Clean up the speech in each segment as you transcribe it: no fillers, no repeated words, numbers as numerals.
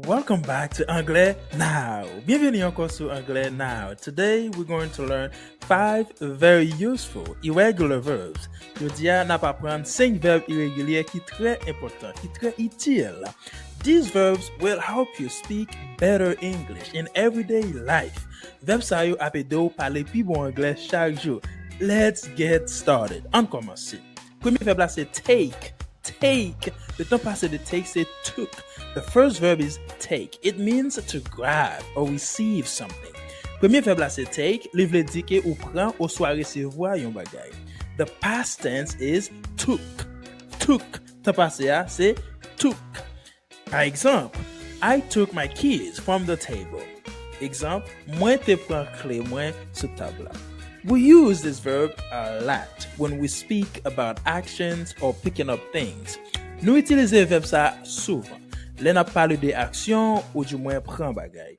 Welcome back to Anglè Now. Bienvenue encore sur Anglè Now. Today we're going to learn 5 very useful irregular verbs. Aujourd'hui, on va apprendre 5 verbes irréguliers qui sont très importants, qui sont très utiles. These verbs will help you speak better English in everyday life. Verbs ça yo apede ou parler plus bon anglais chaque jour. Let's get started. On commence. Premier verbe là c'est take. Take. Le temps passé de take c'est took. The first verb is take. It means to grab or receive something. Premier verbe là c'est take. Li vle di ke ou prend ou soit recevoir yon bagay. The past tense is took. Took. Temps passé a c'est took. Par exemple, I took my keys from the table. Exemple, moi te prends clé moi sur table. We use this verb a lot when we speak about actions or picking up things. Nous utilisons verbe ça souvent. L'on a parlé de action ou du moins prend bagay.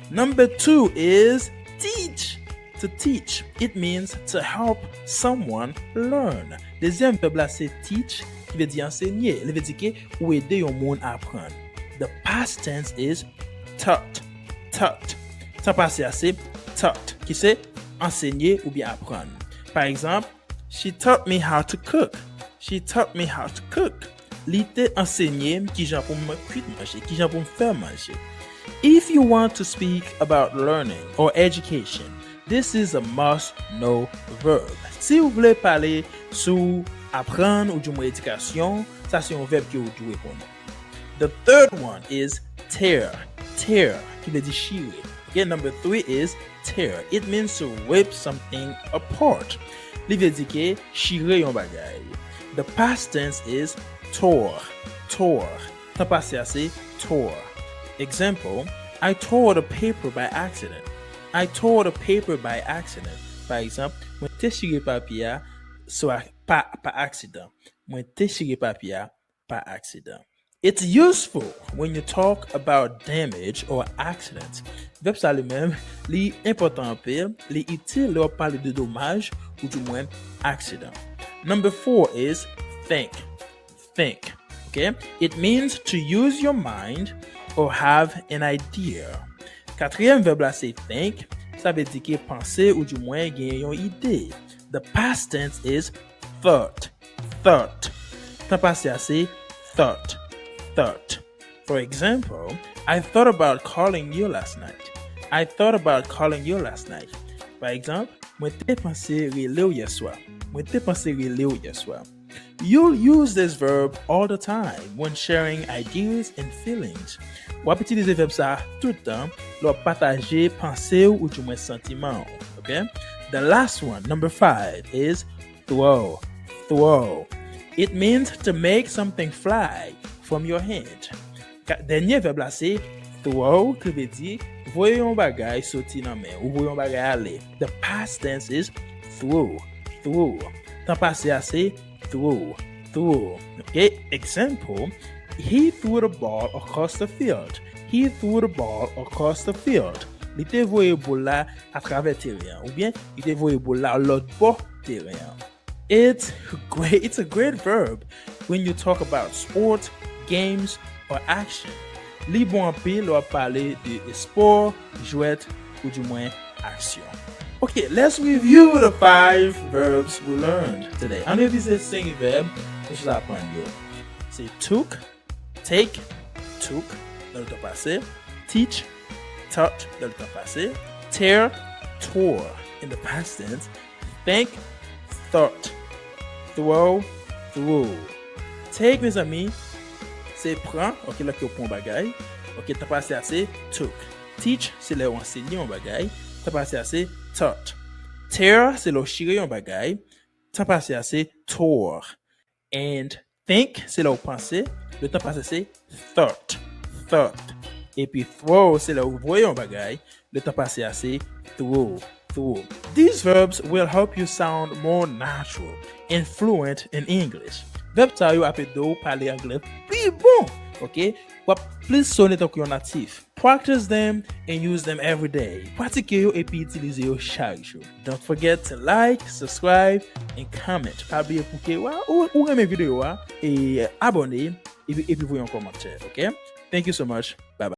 Number 2 is teach. To teach. It means to help someone learn. Deuxième verbe là c'est teach qui veut dire enseigner. Il veut dire que ou aider yon moun à apprendre. The past tense is taught. Taught. Temps passé c'est taught qui c'est enseigner ou bien apprendre. Par exemple, she taught me how to cook. She taught me how to cook. Li te enseigné kijan pou me cuire manger, kijan pou me faire manger. If you want to speak about learning or education, this is a must-know verb. Si vous voulez parler sur apprendre ou du moins éducation, ça c'est un verbe que vous devez connaître. The third one is tear. Tear, qui veut dire chirer. Okay, number 3 is tear. It means to rip something apart. Li veut dire que chirer yon bagay. The past tense is tore. Tore. Temps passé c'est tore. Example, I tore the paper by accident. I tore the paper by accident. Par exemple, moi te chiré papier soit par accident. Moi te chiré papier par accident. It's useful when you talk about damage or accidents. Verbe ça lui-même, li important peu, li utile lor parler de dommage ou du moins accident. Number 4 is think. Think. Okay? It means to use your mind or have an idea. Quatrième verbe là c'est think. Ça veut dire que penser ou du moins gagner une idée. The past tense is thought. Thought. Temps passé c'est thought. Thought. For example, I thought about calling you last night. I thought about calling you last night. Par exemple, moi te pensé relé ou hier soir. Moi te pensé relé ou hier soir. You'll use this verb all the time when sharing ideas and feelings. Ou ap utiliser verbe ça tout le temps lor partager pensée ou du moins sentiment. Okay? The last one, number 5, is throw. Throw. It means to make something fly from your hand. Dernier verbe là c'est throw qui veut dire voyer un bagay sorti dans main ou voyer un bagay aller. The past tense is throw. Throw. Temps passé c'est throw. Throw. Okay? Example, he threw the ball across the field. He threw the ball across the field. Il te voyer boule là à travers terrain ou bien il te voyer boule là l'autre bord terrain. It's a great verb when you talk about sports, games, or action. Li bon en pile ou parler de sport, jouet ou du moins action. Okay, let's review the 5 verbs we learned today. On revise 5 verbes que je vous apprends yo. C'est took, take, took, dans le temps passé, teach, taught, dans le temps passé, tear, tore, in the past tense, think, thought, throw, threw. Take, mes amis, c'est prend, ok, là que prend bagay, ok, t'as passé assez, took. Teach, c'est là où enseigner un bagay, t'as passé assez, taught. Tear, c'est là où chirer un bagay, t'as passé assez, tore. And think, c'est là où penser, le temps passé c'est thought. Thought. Et puis throw, c'est là où voyer un bagay, le temps passé assez, throw. Through. These verbs will help you sound more natural and fluent in English. Verb sa yo apè do parler anglais plus bon, ok? Ou plus sonner tant que natif. Practice them and use them every day. Pratique yo et puis utiliser yo chaque jour. Don't forget to like, subscribe and comment. Pas oublier pour que ou aimer vidéo et abonner et puis voyez un commentaire, ok? Thank you so much. Bye bye.